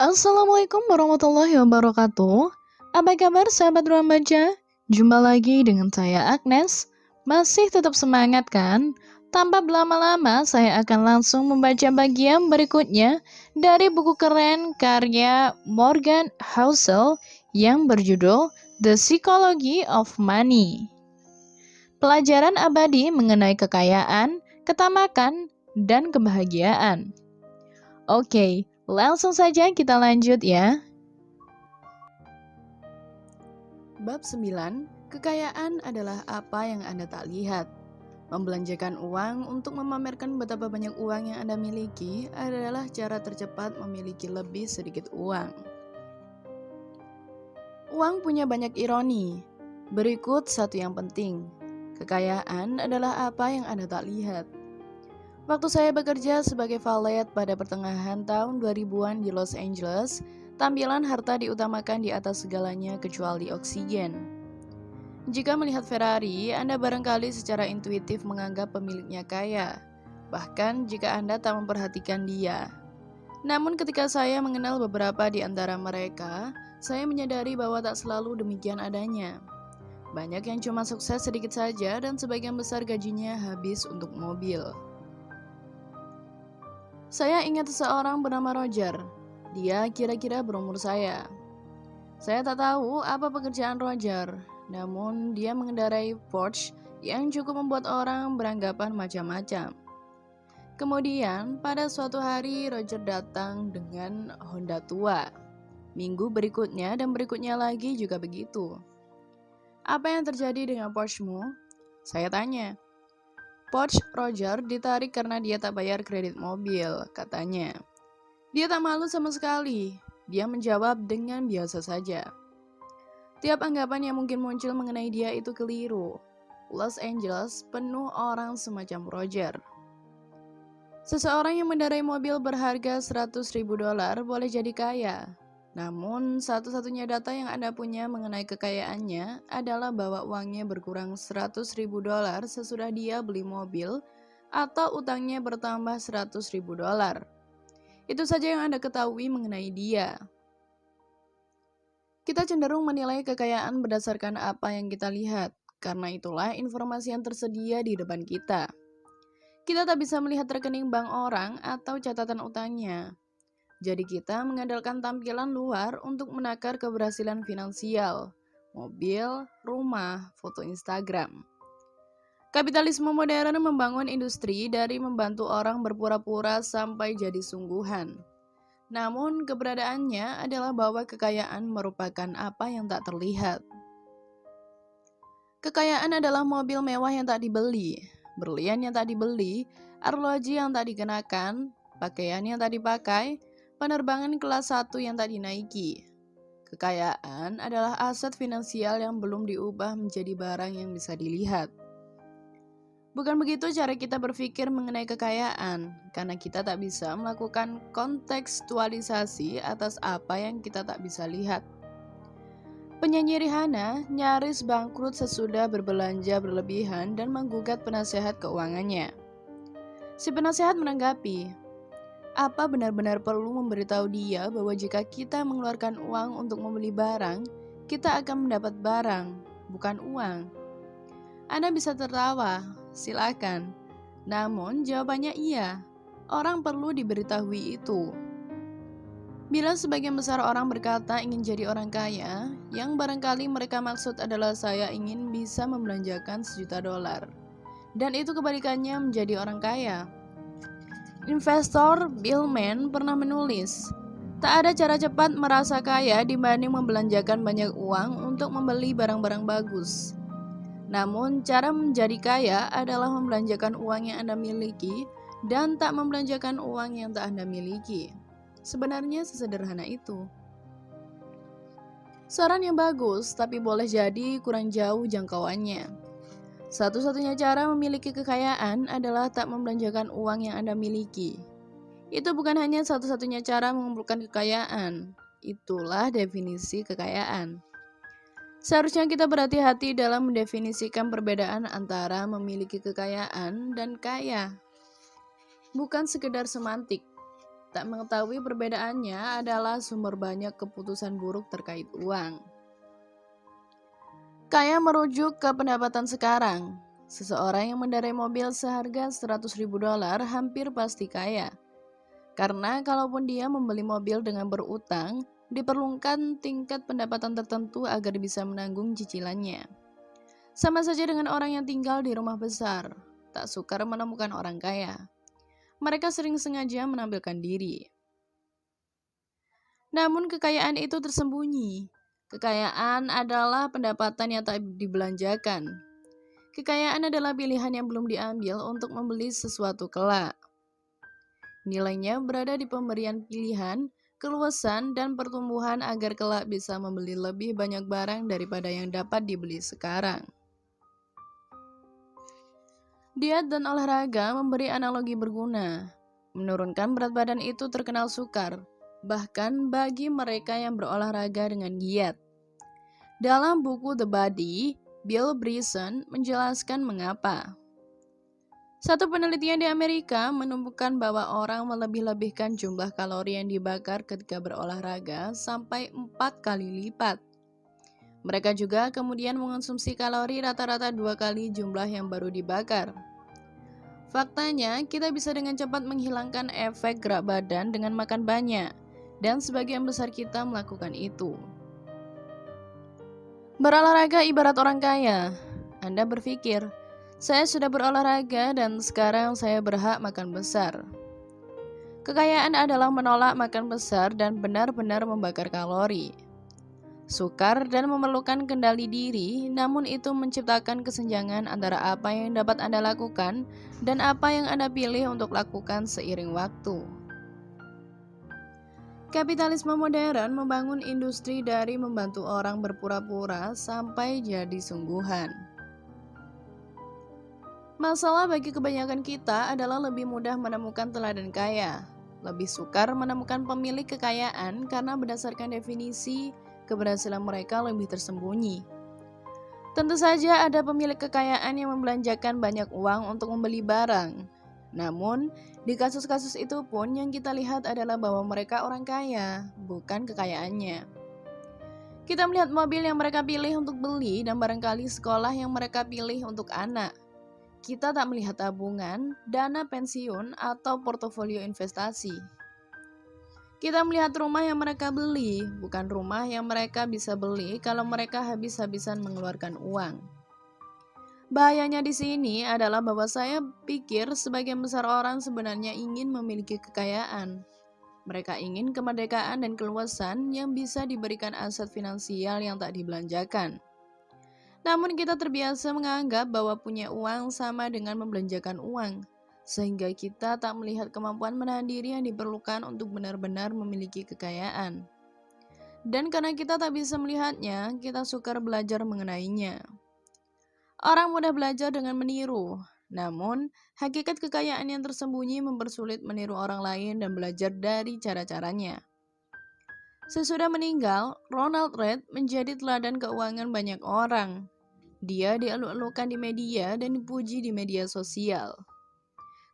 Assalamualaikum warahmatullahi wabarakatuh. Apa kabar sahabat remaja? Jumpa lagi dengan saya Agnes. Masih tetap semangat kan? Tanpa berlama-lama, saya akan langsung membaca bagian berikutnya dari buku keren karya Morgan Housel yang berjudul The Psychology of Money. Pelajaran abadi mengenai kekayaan, ketamakan, dan kebahagiaan. Oke, langsung saja kita lanjut ya. Bab 9, kekayaan adalah apa yang Anda tak lihat. Membelanjakan uang untuk memamerkan betapa banyak uang yang Anda miliki adalah cara tercepat memiliki lebih sedikit uang. Uang punya banyak ironi. Berikut satu yang penting. Kekayaan adalah apa yang Anda tak lihat. Waktu saya bekerja sebagai valet pada pertengahan tahun 2000-an di Los Angeles, tampilan harta diutamakan di atas segalanya kecuali oksigen. Jika melihat Ferrari, Anda barangkali secara intuitif menganggap pemiliknya kaya, bahkan jika Anda tak memperhatikan dia. Namun ketika saya mengenal beberapa di antara mereka, saya menyadari bahwa tak selalu demikian adanya. Banyak yang cuma sukses sedikit saja dan sebagian besar gajinya habis untuk mobil. Saya ingat seseorang bernama Roger. Dia kira-kira berumur saya. Saya tak tahu apa pekerjaan Roger, namun dia mengendarai Porsche yang cukup membuat orang beranggapan macam-macam. Kemudian, pada suatu hari Roger datang dengan Honda tua. Minggu berikutnya dan berikutnya lagi juga begitu. Apa yang terjadi dengan Porsche-mu? Saya tanya. Porsche Roger ditarik karena dia tak bayar kredit mobil, katanya. Dia tak malu sama sekali. Dia menjawab dengan biasa saja. Tiap anggapan yang mungkin muncul mengenai dia itu keliru. Los Angeles penuh orang semacam Roger. Seseorang yang mengendarai mobil berharga $100.000 boleh jadi kaya. Namun, satu-satunya data yang Anda punya mengenai kekayaannya adalah bahwa uangnya berkurang $100.000 sesudah dia beli mobil atau utangnya bertambah $100.000. Itu saja yang Anda ketahui mengenai dia. Kita cenderung menilai kekayaan berdasarkan apa yang kita lihat, karena itulah informasi yang tersedia di depan kita. Kita tak bisa melihat rekening bank orang atau catatan utangnya. Jadi kita mengandalkan tampilan luar untuk menakar keberhasilan finansial, mobil, rumah, foto Instagram. Kapitalisme modern membangun industri dari membantu orang berpura-pura sampai jadi sungguhan. Namun keberadaannya adalah bahwa kekayaan merupakan apa yang tak terlihat. Kekayaan adalah mobil mewah yang tak dibeli, berlian yang tak dibeli, arloji yang tak dikenakan, pakaian yang tak dipakai, penerbangan kelas 1 yang tak dinaiki. Kekayaan adalah aset finansial yang belum diubah menjadi barang yang bisa dilihat. Bukan begitu cara kita berpikir mengenai kekayaan, karena kita tak bisa melakukan kontekstualisasi atas apa yang kita tak bisa lihat. Penyanyi Rihanna nyaris bangkrut sesudah berbelanja berlebihan dan menggugat penasehat keuangannya. Si penasehat menanggapi, apa benar-benar perlu memberitahu dia bahwa jika kita mengeluarkan uang untuk membeli barang, kita akan mendapat barang, bukan uang? Anda bisa tertawa, silakan. Namun jawabannya iya, orang perlu diberitahui itu. Bila sebagian besar orang berkata ingin jadi orang kaya, yang barangkali mereka maksud adalah saya ingin bisa membelanjakan $1 juta. Dan itu kebalikannya menjadi orang kaya. Investor Bill Mann pernah menulis, tak ada cara cepat merasa kaya dibanding membelanjakan banyak uang untuk membeli barang-barang bagus. Namun, cara menjadi kaya adalah membelanjakan uang yang Anda miliki dan tak membelanjakan uang yang tak Anda miliki. Sebenarnya sesederhana itu. Saran yang bagus, tapi boleh jadi kurang jauh jangkauannya. Satu-satunya cara memiliki kekayaan adalah tak membelanjakan uang yang Anda miliki. Itu bukan hanya satu-satunya cara mengumpulkan kekayaan. Itulah definisi kekayaan. Seharusnya kita berhati-hati dalam mendefinisikan perbedaan antara memiliki kekayaan dan kaya. Bukan sekedar semantik. tak mengetahui perbedaannya adalah sumber banyak keputusan buruk terkait uang. Kaya merujuk ke pendapatan sekarang. Seseorang yang mengendarai mobil seharga $100.000 hampir pasti kaya. Karena kalaupun dia membeli mobil dengan berutang, diperlukan tingkat pendapatan tertentu agar bisa menanggung cicilannya. Sama saja dengan orang yang tinggal di rumah besar, tak sukar menemukan orang kaya. Mereka sering sengaja menampilkan diri. Namun kekayaan itu tersembunyi. Kekayaan adalah pendapatan yang tak dibelanjakan. Kekayaan adalah pilihan yang belum diambil untuk membeli sesuatu kelak. Nilainya berada di pemberian pilihan, keluasan, dan pertumbuhan agar kelak bisa membeli lebih banyak barang daripada yang dapat dibeli sekarang. Diet dan olahraga memberi analogi berguna. Menurunkan berat badan itu terkenal sukar, bahkan bagi mereka yang berolahraga dengan giat. Dalam buku The Body, Bill Bryson menjelaskan mengapa. Satu penelitian di Amerika menemukan bahwa orang melebih-lebihkan jumlah kalori yang dibakar ketika berolahraga sampai 4 kali lipat. Mereka juga kemudian mengonsumsi kalori rata-rata 2 kali jumlah yang baru dibakar. Faktanya, kita bisa dengan cepat menghilangkan efek gerak badan dengan makan banyak, dan sebagian besar kita melakukan itu. Berolahraga ibarat orang kaya. Anda berpikir, saya sudah berolahraga dan sekarang saya berhak makan besar. Kekayaan adalah menolak makan besar dan benar-benar membakar kalori. Sukar dan memerlukan kendali diri, namun itu menciptakan kesenjangan antara apa yang dapat Anda lakukan dan apa yang Anda pilih untuk lakukan seiring waktu. Kapitalisme modern membangun industri dari membantu orang berpura-pura sampai jadi sungguhan. Masalah bagi kebanyakan kita adalah lebih mudah menemukan teladan kaya, lebih sukar menemukan pemilik kekayaan karena berdasarkan definisi, keberhasilan mereka lebih tersembunyi. Tentu saja ada pemilik kekayaan yang membelanjakan banyak uang untuk membeli barang. Namun, di kasus-kasus itu pun yang kita lihat adalah bahwa mereka orang kaya, bukan kekayaannya. Kita melihat mobil yang mereka pilih untuk beli dan barangkali sekolah yang mereka pilih untuk anak. Kita tak melihat tabungan, dana pensiun, atau portofolio investasi. Kita melihat rumah yang mereka beli, bukan rumah yang mereka bisa beli kalau mereka habis-habisan mengeluarkan uang. Bahayanya di sini adalah bahwa saya pikir sebagian besar orang sebenarnya ingin memiliki kekayaan. Mereka ingin kemerdekaan dan keluasan yang bisa diberikan aset finansial yang tak dibelanjakan. Namun kita terbiasa menganggap bahwa punya uang sama dengan membelanjakan uang. Sehingga kita tak melihat kemampuan menahan diri yang diperlukan untuk benar-benar memiliki kekayaan. Dan karena kita tak bisa melihatnya, kita sukar belajar mengenainya. Orang mudah belajar dengan meniru, namun hakikat kekayaan yang tersembunyi mempersulit meniru orang lain dan belajar dari cara-caranya. Sesudah meninggal, Ronald Reagan menjadi teladan keuangan banyak orang. Dia dieluk-elukan di media dan dipuji di media sosial.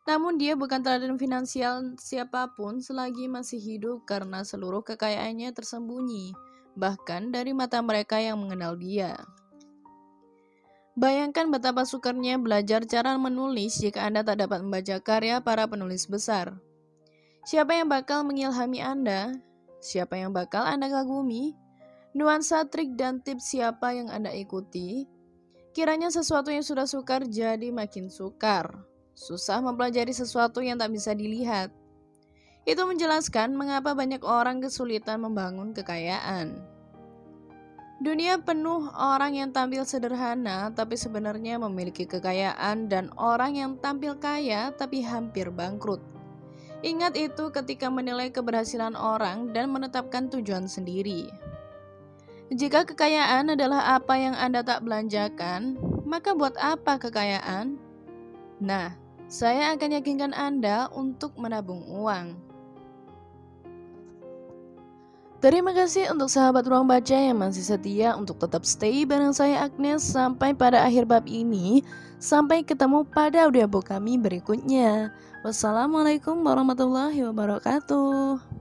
Namun dia bukan teladan finansial siapapun selagi masih hidup karena seluruh kekayaannya tersembunyi, bahkan dari mata mereka yang mengenal dia. Bayangkan betapa sukarnya belajar cara menulis jika Anda tak dapat membaca karya para penulis besar. Siapa yang bakal mengilhami Anda? Siapa yang bakal Anda kagumi? Nuansa, trik, dan tips siapa yang Anda ikuti? Kiranya sesuatu yang sudah sukar jadi makin sukar. Susah mempelajari sesuatu yang tak bisa dilihat. Itu menjelaskan mengapa banyak orang kesulitan membangun kekayaan. Dunia penuh orang yang tampil sederhana tapi sebenarnya memiliki kekayaan dan orang yang tampil kaya tapi hampir bangkrut. Ingat itu ketika menilai keberhasilan orang dan menetapkan tujuan sendiri. Jika kekayaan adalah apa yang Anda tak belanjakan, maka buat apa kekayaan? Nah, saya akan yakinkan Anda untuk menabung uang. Terima kasih untuk sahabat ruang baca yang masih setia untuk tetap stay bareng saya Agnes sampai pada akhir bab ini. Sampai ketemu pada audiobook kami berikutnya. Wassalamualaikum warahmatullahi wabarakatuh.